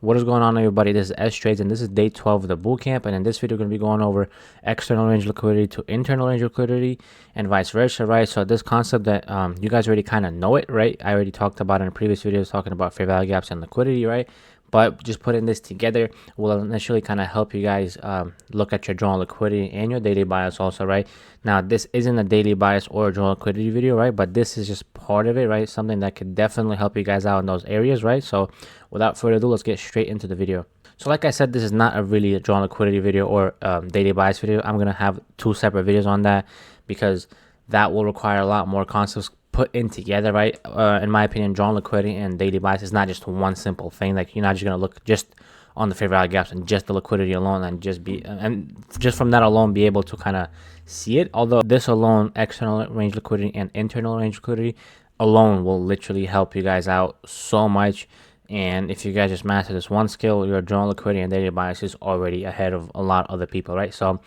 What is going on, everybody? This is S Trades, and this is day 12 of the bootcamp. And in this video, we're going to be going over external range liquidity to internal range liquidity and vice versa, right? So this concept that you guys already kind of know it, right? I already talked about in previous videos talking about fair value gaps and liquidity, right? But just putting this together will initially kind of help you guys look at your drawn liquidity and your daily bias also, right? Now, this isn't a daily bias or a drawn liquidity video, right? But this is just part of it, right? Something that could definitely help you guys out in those areas, right? So without further ado, let's get straight into the video. So like I said, this is not a really a drawn liquidity video or daily bias video. I'm going to have two separate videos on that because that will require a lot more concepts put in together, right? In my opinion, drawn liquidity and daily bias is not just one simple thing. Like, you're not just going to look just on the fair value gaps and just the liquidity alone and just from that alone be able to kind of see it. Although this alone, external range liquidity and internal range liquidity alone, will literally help you guys out so much. And if you guys just master this one skill, your drawn liquidity and daily bias is already ahead of a lot of other people, right? So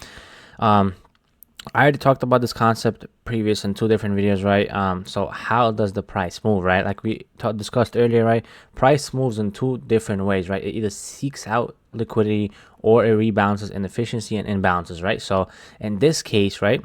I already talked about this concept previous in two different videos, right? So how does the price move, right? Like we discussed earlier, right? Price moves in two different ways, right? It either seeks out liquidity or it rebalances inefficiency and imbalances, right? So in this case, right,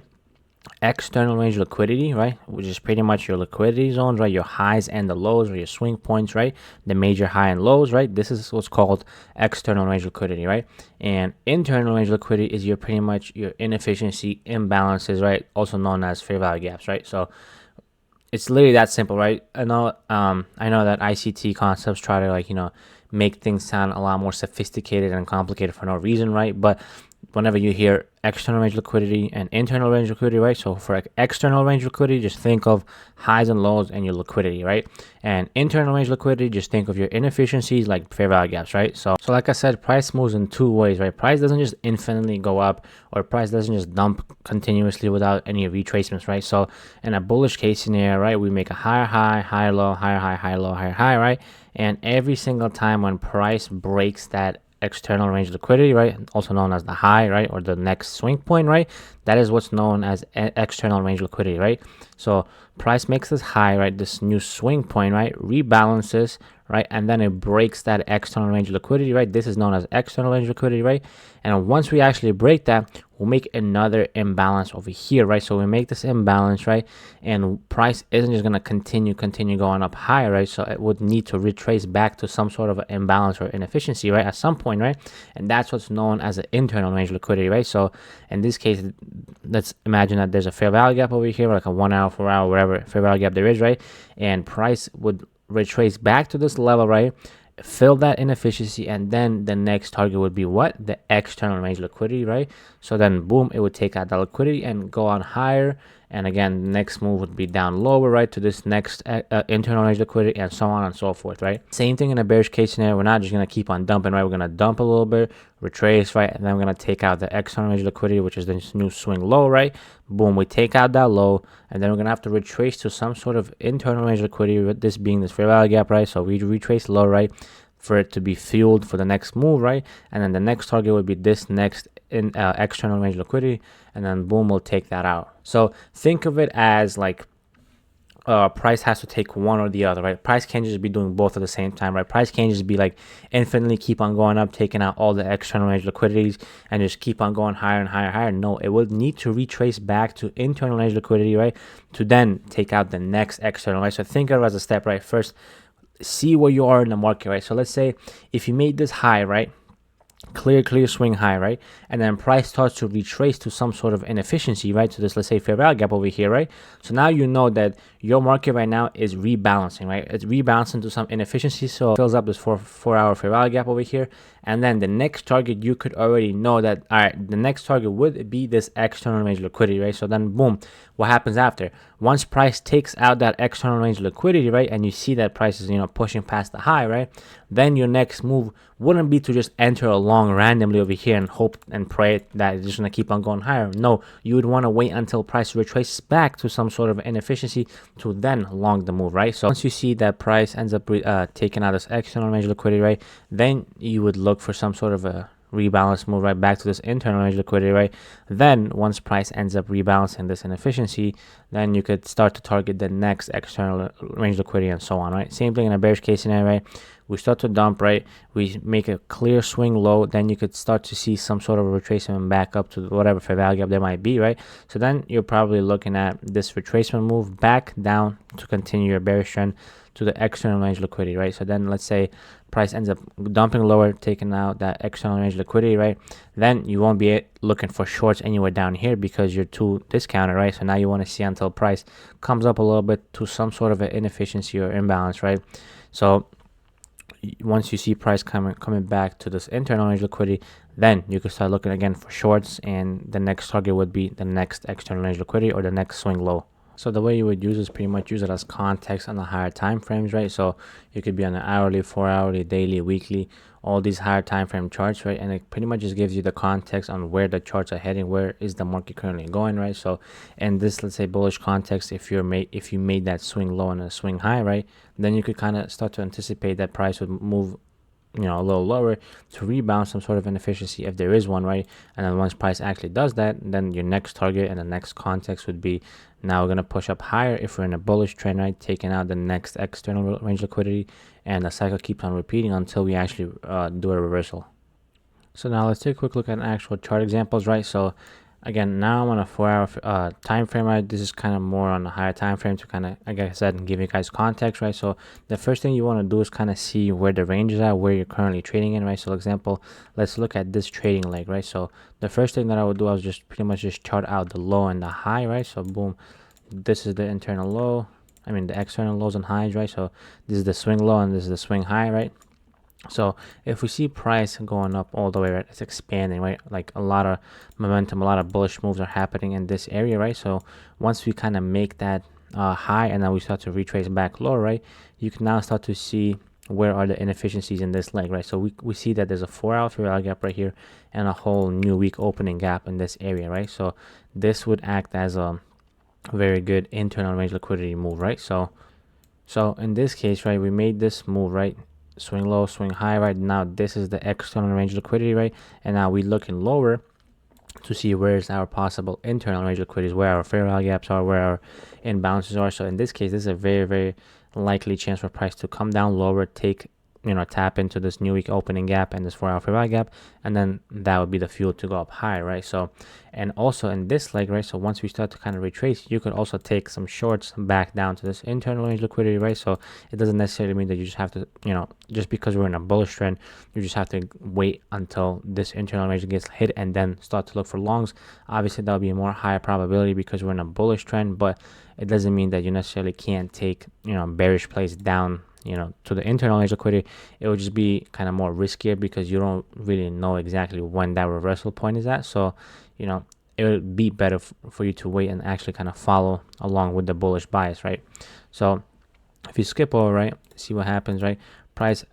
external range liquidity, right, which is pretty much your liquidity zones, right, your highs and the lows, or your swing points, right, the major high and lows, right, this is what's called external range liquidity, right? And internal range liquidity is your pretty much your inefficiency imbalances, right, also known as fair value gaps, right? So it's literally that simple, right? I know that ICT concepts try to, like, make things sound a lot more sophisticated and complicated for no reason, right? But whenever you hear external range liquidity and internal range liquidity, right? So for external range liquidity, just think of highs and lows and your liquidity, right? And internal range liquidity, just think of your inefficiencies like fair value gaps, right? So like I said, price moves in two ways, right? Price doesn't just infinitely go up, or price doesn't just dump continuously without any retracements, right? So in a bullish case scenario, right, we make a higher high, higher low, higher high, higher low, higher high, right? And every single time when price breaks that external range liquidity, right, also known as the high, right, or the next swing point, right, that is what's known as external range liquidity, right? So price makes this high, right, this new swing point, right, rebalances, right, and then it breaks that external range liquidity, right? This is known as external range liquidity, right? And once we actually break that, we'll make another imbalance over here, right? So we make this imbalance, right, and price isn't just going to continue going up higher, right? So it would need to retrace back to some sort of an imbalance or inefficiency, right, at some point, right? And that's what's known as the internal range liquidity, right? So in this case, let's imagine that there's a fair value gap over here, like a 1 hour, 4 hour, whatever fair value gap there is, right? And price would retrace back to this level, right, fill that inefficiency, and then the next target would be what? The external range liquidity, right? So then boom, it would take out the liquidity and go on higher, and again, the next move would be down lower, right, to this next internal range liquidity, and so on and so forth, right? Same thing in a bearish case scenario. We're not just going to keep on dumping, right? We're going to dump a little bit, retrace, right, and then we're going to take out the external range liquidity, which is this new swing low, right? Boom, we take out that low, and then we're going to have to retrace to some sort of internal range liquidity, with this being this fair value gap, right? So we retrace low, right, for it to be fueled for the next move, right? And then the next target would be this next external range liquidity, and then boom, we'll take that out. So think of it as like price has to take one or the other, right? Price can't just be doing both at the same time, right? Price can't just be like infinitely keep on going up, taking out all the external range liquidities and just keep on going higher and higher, higher. No, it will need to retrace back to internal range liquidity, right, to then take out the next external, right? So think of it as a step, right? First, see where you are in the market, right? So let's say if you made this high, right, clear swing high, right, and then price starts to retrace to some sort of inefficiency, right, to this, let's say, fair value gap over here, right? So now you know that your market right now is rebalancing, right? It's rebalancing to some inefficiency, so it fills up this four hour fair value gap over here, and then the next target, you could already know that, all right, the next target would be this external range liquidity, right? So then boom, what happens after? Once price takes out that external range liquidity, right, and you see that price is, pushing past the high, right, then your next move wouldn't be to just enter along randomly over here and hope and pray that it's just going to keep on going higher. No, you would want to wait until price retraces back to some sort of inefficiency to then long the move, right? So once you see that price ends up taking out this external range liquidity, right, then you would look for some sort of a rebalance move right back to this internal range liquidity, right? Then once price ends up rebalancing this inefficiency, then you could start to target the next external range liquidity and so on, right? Same thing in a bearish case scenario, right? We start to dump, right? We make a clear swing low, then you could start to see some sort of a retracement back up to whatever fair value gap there might be, right? So then you're probably looking at this retracement move back down to continue your bearish trend to the external range liquidity, right? So then let's say price ends up dumping lower, taking out that external range liquidity, right? Then you won't be looking for shorts anywhere down here because you're too discounted, right? So now you want to see until price comes up a little bit to some sort of an inefficiency or imbalance, right? So once you see price coming back to this internal range liquidity, then you can start looking again for shorts, and the next target would be the next external range liquidity or the next swing low. So the way you would use is pretty much use it as context on the higher time frames, right? So you could be on an hourly, 4-hourly, daily, weekly, all these higher time frame charts, right? And it pretty much just gives you the context on where the charts are heading, where is the market currently going, right? So in this, let's say, bullish context, if you made that swing low and a swing high, right, then you could kind of start to anticipate that price would move, you know, a little lower to rebound some sort of inefficiency if there is one, right? And then once price actually does that, then your next target and the next context would be, now we're going to push up higher if we're in a bullish trend, right? Taking out the next external range liquidity, and the cycle keeps on repeating until we actually do a reversal. So now let's take a quick look at actual chart examples, right? So again, now I'm on a 4-hour time frame, right? This is kind of more on a higher time frame to kind of, like I said, give you guys context, right? So the first thing you want to do is kind of see where the ranges are, where you're currently trading in, right? So example, let's look at this trading leg, right? So the first thing that I would do, I was just pretty much just chart out the low and the high, right? So boom, this is the internal low, the external lows and highs, right? So this is the swing low and this is the swing high, right? So if we see price going up all the way, right, it's expanding, right? Like a lot of momentum, a lot of bullish moves are happening in this area, right? So once we kind of make that high and then we start to retrace back lower, right, you can now start to see where are the inefficiencies in this leg, right? So we see that there's a 4-hour fair value gap right here and a whole new week opening gap in this area, right? So this would act as a very good internal range liquidity move, right? So in this case, right, we made this move, right? Swing low, swing high, right? Now this is the external range liquidity, right? And now we're looking lower to see where's our possible internal range liquidities, where our fair value gaps are, where our imbalances are. So in this case, this is a very, very likely chance for price to come down lower, tap into this new week opening gap and this 4-hour fair value gap, and then that would be the fuel to go up higher, right? So, and also in this leg, right, so once we start to kind of retrace, you could also take some shorts back down to this internal range liquidity, right? So it doesn't necessarily mean that you just have to, just because we're in a bullish trend, you just have to wait until this internal range gets hit and then start to look for longs. Obviously that'll be a more higher probability because we're in a bullish trend, but it doesn't mean that you necessarily can't take, bearish plays down, to the internal range liquidity. It would just be kind of more riskier because you don't really know exactly when that reversal point is at. So, it would be better for you to wait and actually kind of follow along with the bullish bias, right? So if you skip over, right, see what happens, right? Price,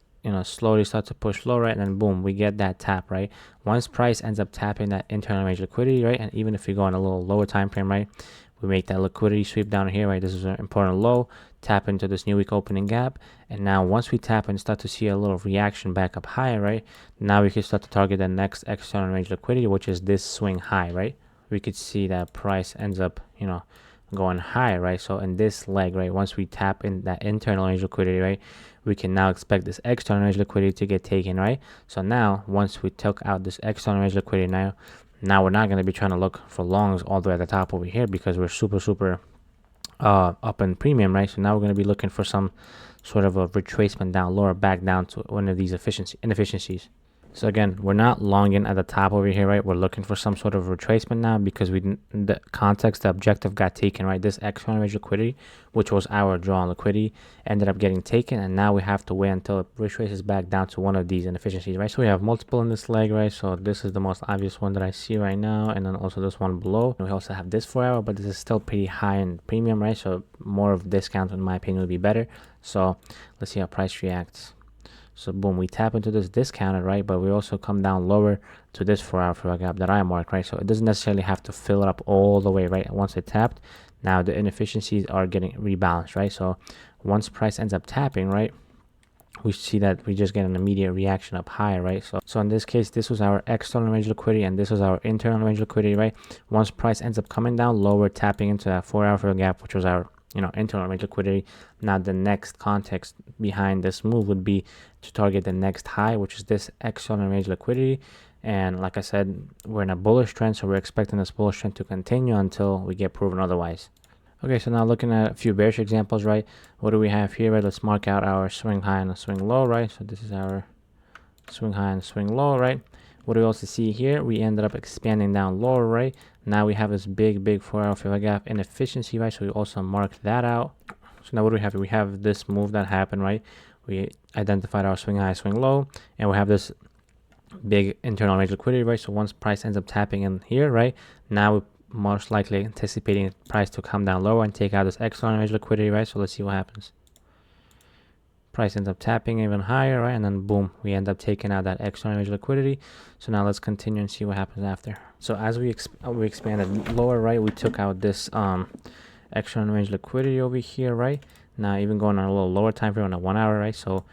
slowly start to push low, right? And then boom, we get that tap, right? Once price ends up tapping that internal range liquidity, right? And even if you go on a little lower time frame, right, we make that liquidity sweep down here, right? This is an important low, tap into this new week opening gap, and now once we tap and start to see a little reaction back up higher, right, now we can start to target the next external range liquidity, which is this swing high, right? We could see that price ends up, going higher, right? So in this leg, right, once we tap in that internal range liquidity, right, we can now expect this external range liquidity to get taken, right? So now once we took out this external range liquidity, now we're not going to be trying to look for longs all the way at the top over here because we're super up in premium, right? So now we're going to be looking for some sort of a retracement down lower, back down to one of these inefficiencies. So again, we're not longing at the top over here, right? We're looking for some sort of retracement now because the objective got taken, right? This external range liquidity, which was our draw on liquidity, ended up getting taken, and now we have to wait until it retraces back down to one of these inefficiencies, right? So we have multiple in this leg, right? So this is the most obvious one that I see right now, and then also this one below. We also have this 4-hour, but this is still pretty high in premium, right? So more of discount, in my opinion, would be better. So let's see how price reacts. So boom, we tap into this discounted, right? But we also come down lower to this 4-hour fair value gap that I marked, right? So it doesn't necessarily have to fill it up all the way, right? Once it tapped, now the inefficiencies are getting rebalanced, right? So once price ends up tapping, right, we see that we just get an immediate reaction up high, right? So in this case, this was our external range liquidity and this was our internal range liquidity, right? Once price ends up coming down lower, tapping into that 4-hour fill gap, which was our internal range liquidity. Now the next context behind this move would be to target the next high, which is this external range liquidity. And like I said, we're in a bullish trend, so we're expecting this bullish trend to continue until we get proven otherwise. Okay, so now looking at a few bearish examples, right? What do we have here, right? Let's mark out our swing high and a swing low, right? So this is our swing high and swing low, right? What do we also see here? We ended up expanding down lower, right? Now we have this big 4-hour fill gap inefficiency, right? So we also marked that out. So now what do we have here? We have this move that happened, right? We identified our swing high, swing low, and we have this big internal range liquidity, right? So once price ends up tapping in here, right? Now we're most likely anticipating price to come down lower and take out this external range liquidity, right? So let's see what happens. Price ends up tapping even higher, right? And then boom, we end up taking out that external range liquidity. So now let's continue and see what happens after. So as we expanded lower, right, we took out this external range liquidity over here, right? Now even going on a little lower time frame on a 1 hour, right? So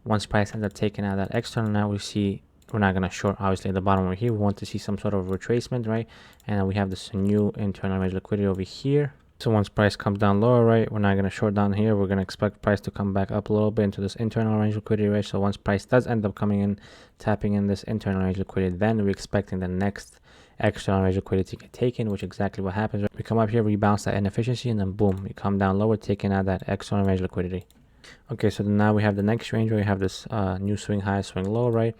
once price ends up taking out that external, now we see we're not going to short obviously at the bottom over here. We want to see some sort of retracement, right? And we have this new internal range liquidity over here. So once price comes down lower, right, we're not going to short down here. We're going to expect price to come back up a little bit into this internal range liquidity, right? So once price does end up coming in, tapping in this internal range liquidity, then we're expecting the next external range liquidity to get taken, which is exactly what happens, right? We come up here, we bounce that inefficiency, and then boom, we come down lower, taking out that external range liquidity. Okay, so now we have the next range where we have this new swing high, swing low, right?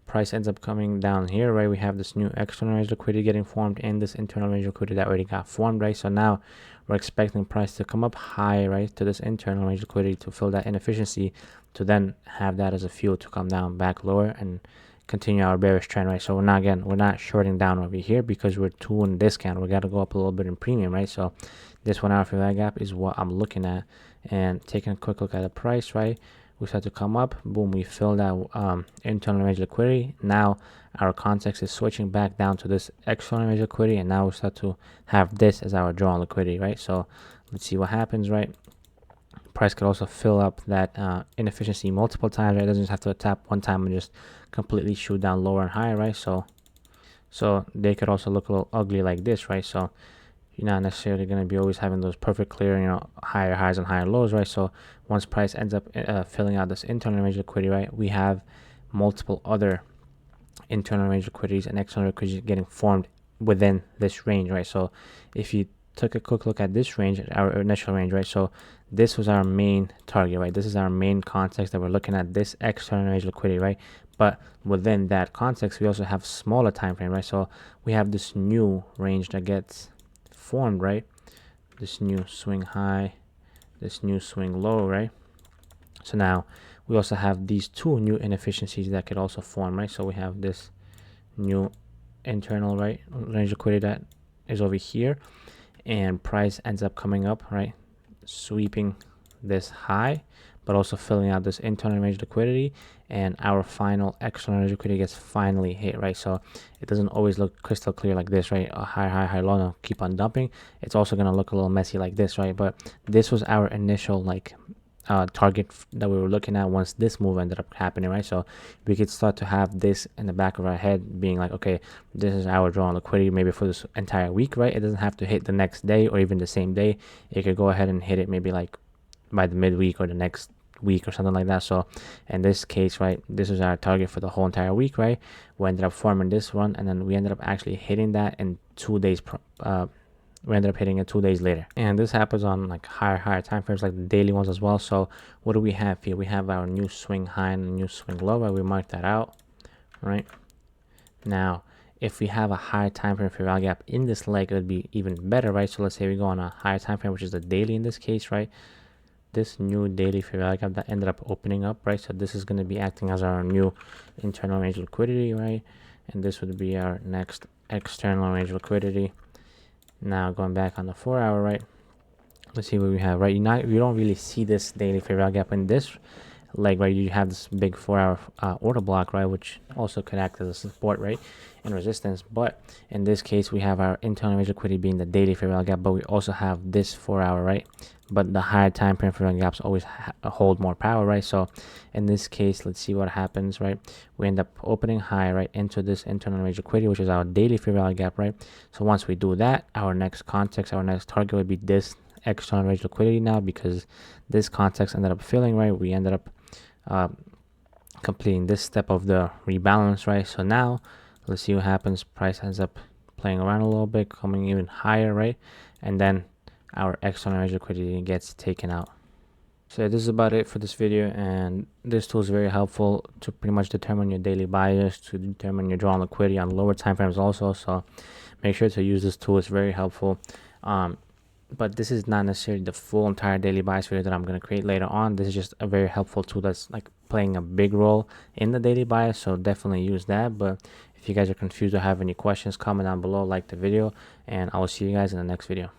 Price ends up coming down here, right? We have this new external range liquidity getting formed and this internal range liquidity that already got formed, right? So now we're expecting price to come up high, right, to this internal range liquidity to fill that inefficiency, to then have that as a fuel to come down back lower and continue our bearish trend, right? So we're not shorting down over here because we're too in discount. We got to go up a little bit in premium, right? So this 1 hour fill that gap is what I'm looking at, and taking a quick look at the price, right? We start to come up, boom, we fill that internal range liquidity. Now our context is switching back down to this external range liquidity, and now we start to have this as our drawn liquidity, right? So let's see what happens, right? Price could also fill up that inefficiency multiple times, right? It doesn't just have to tap one time and just completely shoot down lower and higher, right? So they could also look a little ugly like this, right? So you're not necessarily going to be always having those perfect clear, higher highs and higher lows, right? So once price ends up filling out this internal range liquidity, right, we have multiple other internal range liquidities and external liquidities getting formed within this range, right? So if you took a quick look at this range, our initial range, right? So this was our main target, right? This is our main context that we're looking at, this external range liquidity, right? But within that context, we also have smaller time frame, right? So we have this new range that gets formed, right? This new swing high, this new swing low, right? So now we also have these two new inefficiencies that could also form, right? So we have this new internal, right, range liquidity that is over here, and price ends up coming up, right, sweeping this high, but also filling out this internal range liquidity, and our final external range liquidity gets finally hit, right? So it doesn't always look crystal clear like this, right? A high, low, no, keep on dumping. It's also going to look a little messy like this, right? But this was our initial target that we were looking at once this move ended up happening, right? So we could start to have this in the back of our head being like, okay, this is our drawn liquidity maybe for this entire week, right? It doesn't have to hit the next day or even the same day. It could go ahead and hit it maybe like by the midweek or the next week or something like that. So in this case, right, this is our target for the whole entire week, right? We ended up forming this one, and then we ended up actually hitting that in 2 days. We ended up hitting it 2 days later, and this happens on like higher time frames, like the daily ones as well. So what do we have here? We have our new swing high and new swing low, right? We marked that out, right? Now if we have a higher time frame fair value gap in this leg, it would be even better, right? So let's say we go on a higher time frame, which is the daily in this case, right? This new daily fair value gap that ended up opening up, right? So this is going to be acting as our new internal range liquidity, right? And this would be our next external range liquidity. Now going back on the 4 hour, right? Let's see what we have, right? You don't really see this daily fair value gap in this leg, right, you have this big 4-hour order block, right, which also could act as a support, right, and resistance. But in this case, we have our internal range liquidity being the daily fair value gap, but we also have this 4-hour, right, but the higher time frame fair value gaps always hold more power, right? So in this case, let's see what happens, right? We end up opening high, right, into this internal range liquidity, which is our daily fair value gap, right? So once we do that, our next context, our next target would be this external range liquidity now, because this context ended up filling, right? We ended up completing this step of the rebalance, right? So now let's see what happens. Price ends up playing around a little bit, coming even higher, right? And then our external range liquidity gets taken out. So this is about it for this video, and this tool is very helpful to pretty much determine your daily bias, to determine your draw on liquidity on lower time frames also. So make sure to use this tool. It's very helpful. But this is not necessarily the full entire daily bias video that I'm going to create later on. This is just a very helpful tool that's like playing a big role in the daily bias, so definitely use that. But if you guys are confused or have any questions, comment down below, like the video, and I will see you guys in the next video.